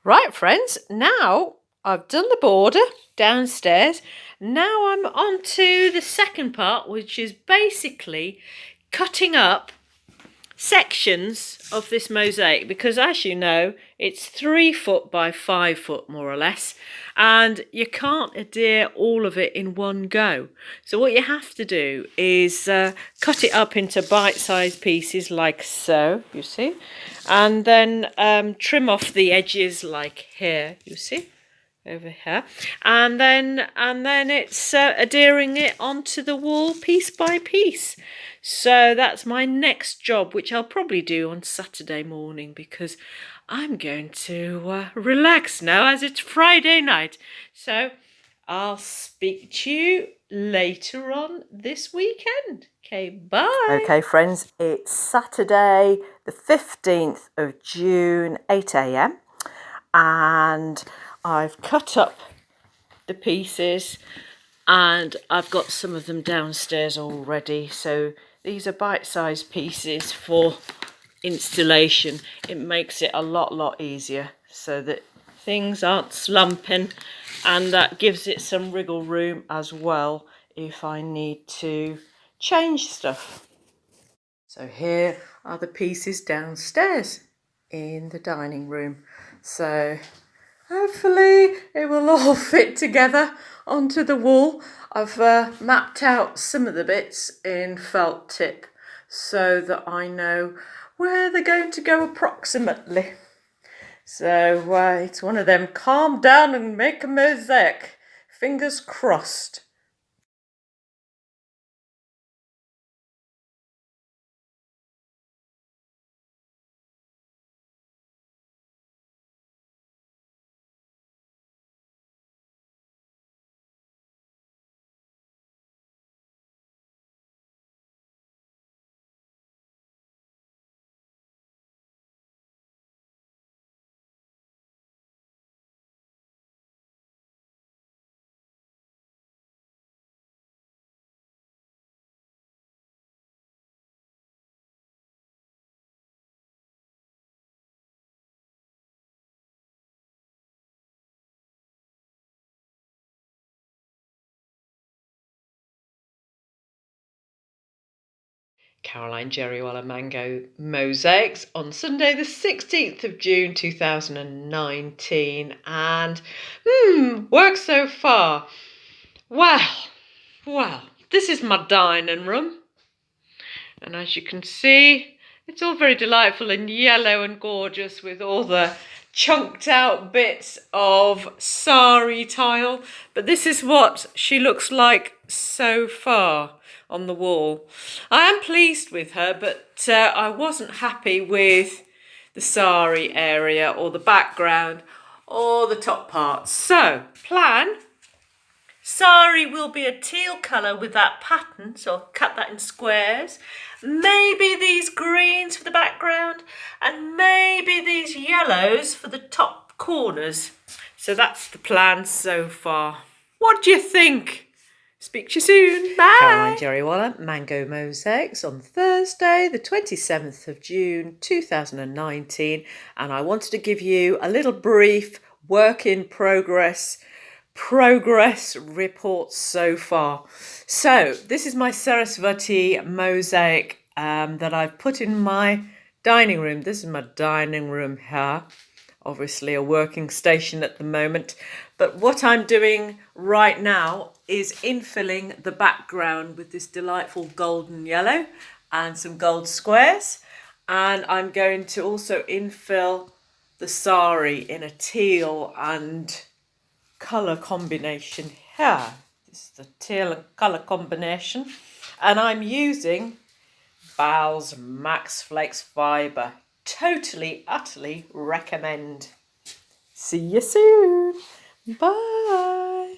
Right, friends, now I've done the border downstairs. Now I'm on to the second part, which is basically cutting up sections of this mosaic, because as you know, it's 3 foot by 5 foot more or less, and you can't adhere all of it in one go. So what you have to do is cut it up into bite-sized pieces like so, you see, and then trim off the edges like here, you see, over here, and then it's adhering it onto the wall piece by piece. So that's my next job, which I'll probably do on Saturday morning, because I'm going to relax now as it's Friday night. So I'll speak to you later on this weekend. Okay, bye. Okay, friends, it's Saturday the 15th of June, 8 a.m. and I've cut up the pieces and I've got some of them downstairs already. So these are bite-sized pieces for installation. It makes it a lot easier so that things aren't slumping, and that gives it some wriggle room as well if I need to change stuff. So here are the pieces downstairs in the dining room. So hopefully it will all fit together onto the wall. I've mapped out some of the bits in felt tip so that I know where they're going to go approximately. So it's one of them calm down and make a mosaic. Fingers crossed. Caroline Jerrywaller Mango Mosaics on Sunday the 16th of June 2019, and work so far. Well, this is my dining room, and as you can see, it's all very delightful and yellow and gorgeous with all the chunked out bits of sari tile, but this is what she looks like so far on the wall. I am pleased with her, but I wasn't happy with the sari area or the background or the top parts. So, plan. Sari will be a teal colour with that pattern, so I'll cut that in squares. Maybe these greens for the background, and maybe these yellows for the top corners. So that's the plan so far. What do you think? Speak to you soon. Bye. Caroline Jerrywaller, Mango Mosaics on Thursday, the 27th of June, 2019. And I wanted to give you a little brief work in progress report so far. So this is my Saraswati Mosaic that I've put in my dining room. This is my dining room here. Obviously a working station at the moment. But what I'm doing right now is infilling the background with this delightful golden yellow and some gold squares. And I'm going to also infill the sari in a teal and colour combination here. This is the teal and colour combination. And I'm using Bowles Max Flex Fibre. Totally, utterly recommend. See you soon. Bye.